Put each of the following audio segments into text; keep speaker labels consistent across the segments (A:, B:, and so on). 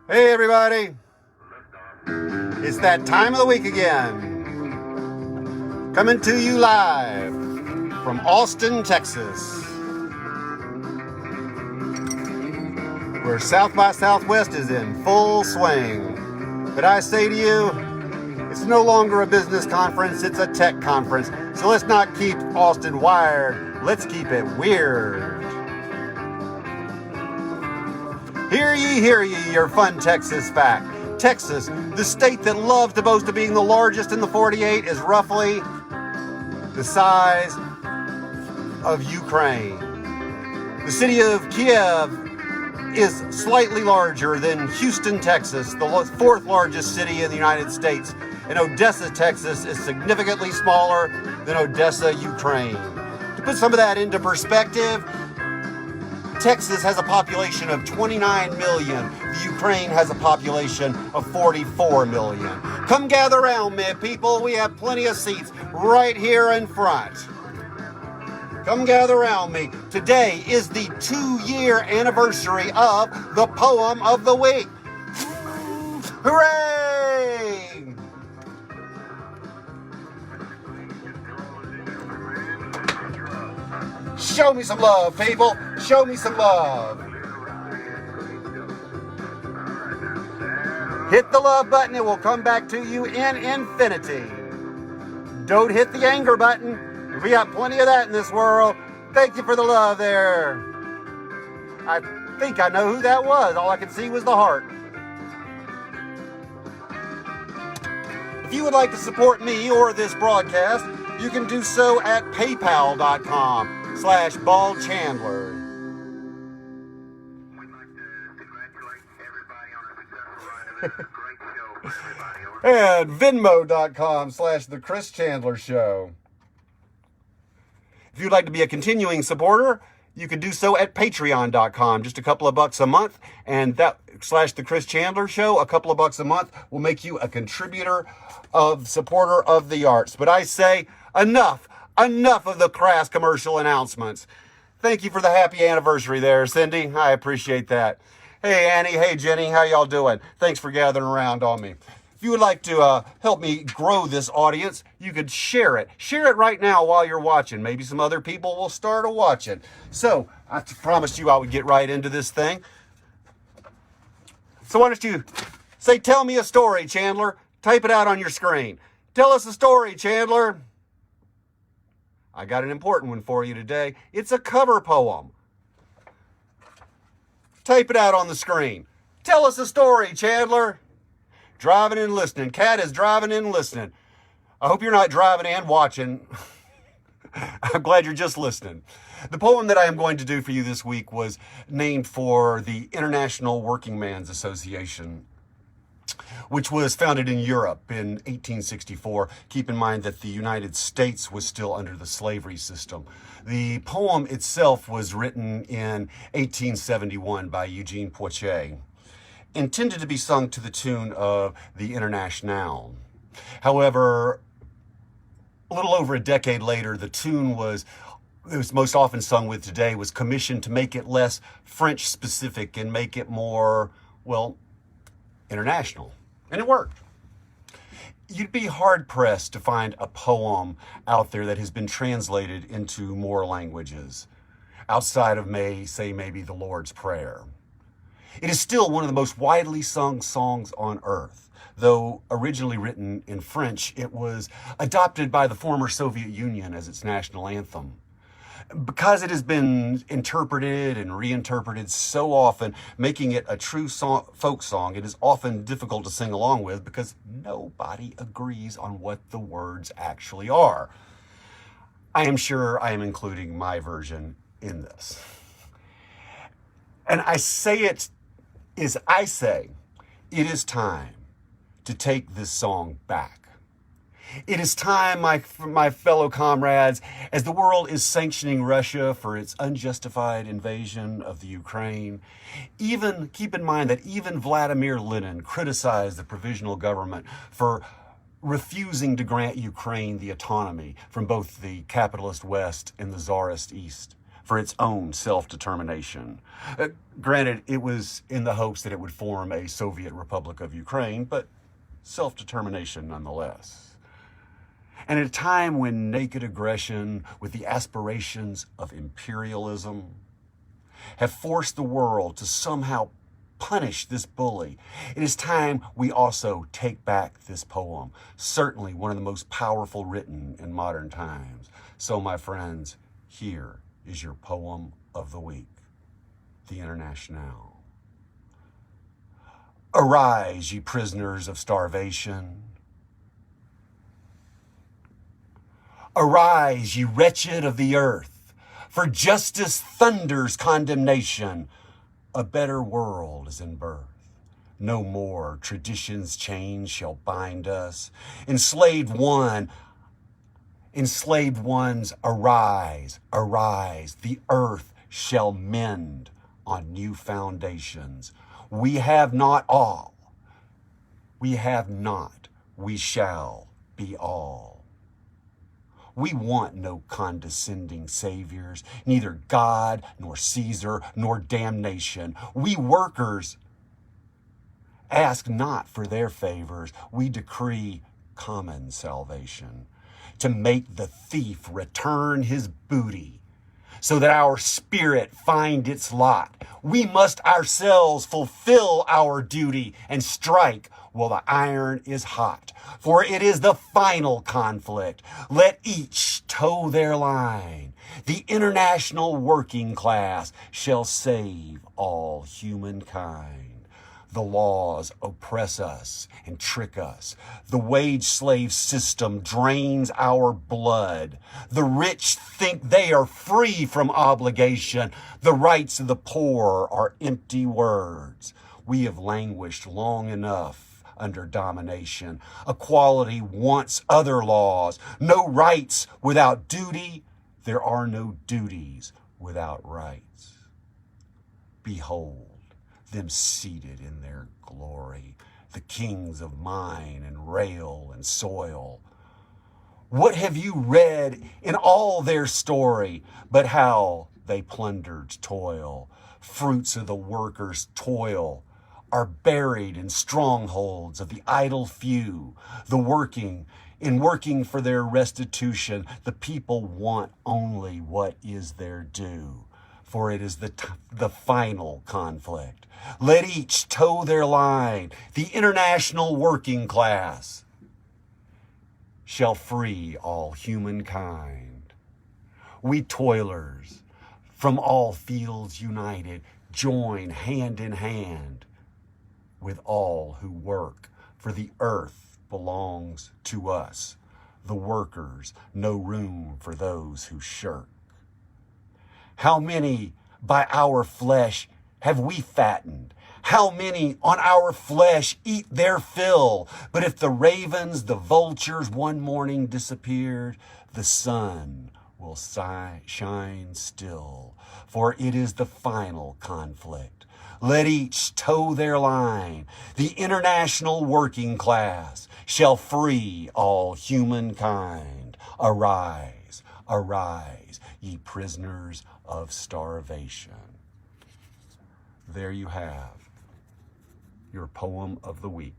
A: Hey everybody, it's that time of the week again. Coming to you live from Austin, Texas, where South by Southwest is in full swing. But I say to you, it's no longer a business conference, it's a tech conference. So let's not keep Austin wired, let's keep it weird. Hear ye, your fun Texas fact. Texas, the state that loves to boast of being the largest in the 48, is roughly the size of Ukraine. The city of Kiev is slightly larger than Houston, Texas, the fourth largest city in the United States. And Odessa, Texas is significantly smaller than Odessa, Ukraine. To put some of that into perspective, Texas has a population of 29 million. The Ukraine has a population of 44 million. Come gather around me, people. We have plenty of seats right here in front. Come gather around me. Today is the 2-year anniversary of the Poem of the Week. Hooray! Show me some love, people. Show me some love. Hit the love button. It will come back to you in infinity. Don't hit the anger button. We got plenty of that in this world. Thank you for the love there. I think I know who that was. All I could see was the heart. If you would like to support me or this broadcast, you can do so at paypal.com/BaldChandler.
B: We'd like to congratulate everybody on a successful run. It was a great show for everybody.
A: And Venmo.com/The Chris Chandler Show. If you'd like to be a continuing supporter, you can do so at Patreon.com. Just a couple of bucks a month, and that /The Chris Chandler Show, a couple of bucks a month, will make you a contributor of supporter of the arts. But I say, enough of the crass commercial announcements. Thank you for the happy anniversary there, Cindy. I appreciate that. Hey, Annie. Hey, Jenny. How y'all doing? Thanks for gathering around on me. If you would like to help me grow this audience, you could share it. Share it right now while you're watching. Maybe some other people will start to watch it. So I promised you I would get right into this thing. So why don't you say, tell me a story, Chandler. Type it out on your screen. Tell us a story, Chandler. I got an important one for you today. It's a cover poem. Type it out on the screen. Tell us a story, Chandler. Driving and listening. Cat is driving and listening. I hope you're not driving and watching. I'm glad you're just listening. The poem that I am going to do for you this week was named for the International Working Man's Association, which was founded in Europe in 1864. Keep in mind that the United States was still under the slavery system. The poem itself was written in 1871 by Eugene Poitiers, intended to be sung to the tune of the Internationale. However, a little over a decade later, the tune it was most often sung with today was commissioned to make it less French specific and make it more, well, international. And it worked. You'd be hard-pressed to find a poem out there that has been translated into more languages, outside of maybe the Lord's Prayer. It is still one of the most widely sung songs on earth. Though originally written in French, it was adopted by the former Soviet Union as its national anthem. Because it has been interpreted and reinterpreted so often, making it a true folk song, it is often difficult to sing along with because nobody agrees on what the words actually are. I am sure I am including my version in this. And I say it is time to take this song back. It is time, my fellow comrades, as the world is sanctioning Russia for its unjustified invasion of the Ukraine. Keep in mind that even Vladimir Lenin criticized the provisional government for refusing to grant Ukraine the autonomy from both the capitalist West and the Tsarist East. for its own self-determination. Granted, it was in the hopes that it would form a Soviet Republic of Ukraine, but self-determination nonetheless. And at a time when naked aggression with the aspirations of imperialism have forced the world to somehow punish this bully, it is time we also take back this poem, certainly one of the most powerful written in modern times. So, my friends, here is your poem of the week, the Internationale. Arise, ye prisoners of starvation. Arise, ye wretched of the earth, for justice thunders condemnation. A better world is in birth. No more tradition's chains shall bind us. Enslaved ones, arise, arise. The earth shall mend on new foundations. We have not all. We have not. We shall be all. We want no condescending saviors, neither God, nor Caesar, nor damnation. We workers ask not for their favors. We decree common salvation, to make the thief return his booty, so that our spirit find its lot. We must ourselves fulfill our duty and strike while the iron is hot. For it is the final conflict. Let each toe their line. The international working class shall save all humankind. The laws oppress us and trick us. The wage slave system drains our blood. The rich think they are free from obligation. The rights of the poor are empty words. We have languished long enough under domination. Equality wants other laws. No rights without duty. There are no duties without rights. Behold them seated in their glory, the kings of mine and rail and soil. What have you read in all their story but how they plundered toil? Fruits of the workers' toil are buried in strongholds of the idle few. In working for their restitution, the people want only what is their due, for it is the final conflict. Let each toe their line. The international working class shall free all humankind. We toilers from all fields united join hand in hand with all who work, for the earth belongs to us. The workers, no room for those who shirk. How many by our flesh have we fattened? How many on our flesh eat their fill? But if the ravens, the vultures one morning disappeared, the sun will shine still, for it is the final conflict. Let each toe their line. The international working class shall free all humankind. Arise, arise, ye prisoners of starvation. There you have your poem of the week,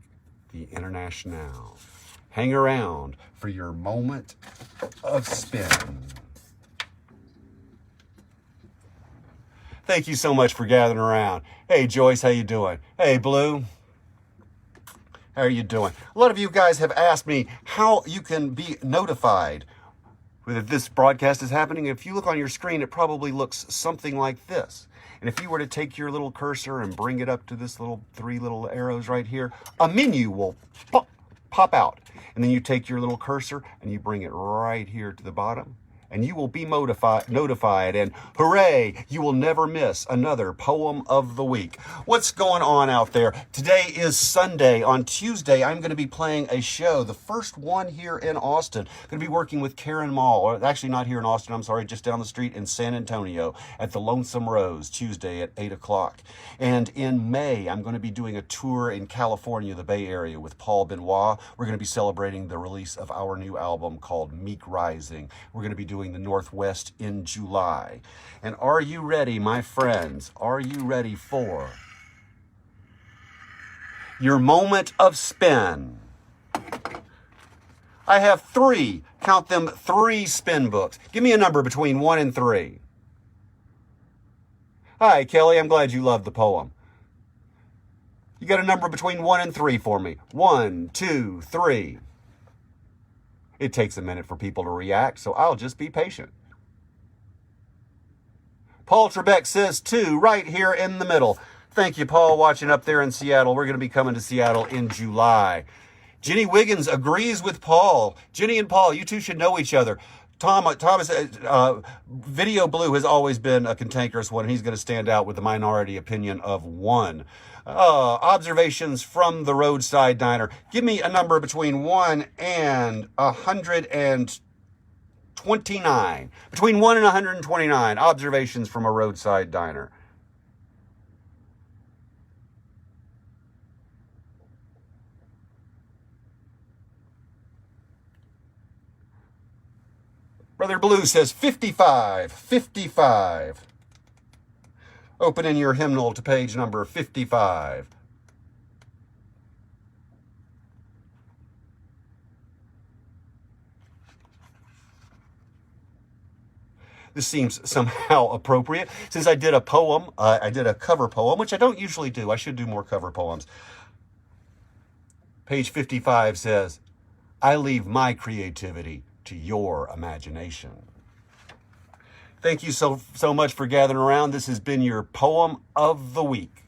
A: the Internationale. Hang around for your moment of spin. Thank you so much for gathering around. Hey, Joyce, how you doing? Hey, Blue, how are you doing? A lot of you guys have asked me how you can be notified that this broadcast is happening. If you look on your screen, it probably looks something like this. And if you were to take your little cursor and bring it up to this little 3 little arrows right here, a menu will pop out. And then you take your little cursor and you bring it right here to the bottom. And you will be notified, and hooray, you will never miss another poem of the week. What's going on out there? Today is Sunday. On Tuesday, I'm going to be playing a show, the first one here in Austin. Going to be working with Karen Mall, or actually not here in Austin, I'm sorry, just down the street in San Antonio at the Lonesome Rose, Tuesday at 8 o'clock. And in May, I'm going to be doing a tour in California, the Bay Area, with Paul Benoit. We're going to be celebrating the release of our new album called Meek Rising. We're going to be doing doing the Northwest in July. And are you ready, my friends? Are you ready for your moment of spin? I have 3, count them, 3 spin books. Give me a number between 1 and 3. Hi, Kelly, I'm glad you love the poem. You got a number between 1 and 3 for me. 1, 2, 3. It takes a minute for people to react, so I'll just be patient. Paul Trebek says 2, right here in the middle. Thank you, Paul, watching up there in Seattle. We're going to be coming to Seattle in July. Jenny Wiggins agrees with Paul. Jenny and Paul, you two should know each other. Thomas, Video Blue has always been a cantankerous one. He's going to stand out with the minority opinion of 1. Observations from the roadside diner. Give me a number between 1 and 129. Between 1 and 129 observations from a roadside diner. Brother Blue says 55. 55. Open in your hymnal to page number 55. This seems somehow appropriate. Since I did a poem, I did a cover poem, which I don't usually do. I should do more cover poems. Page 55 says, I leave my creativity to your imagination. Thank you so much for gathering around. This has been your Poem of the Week.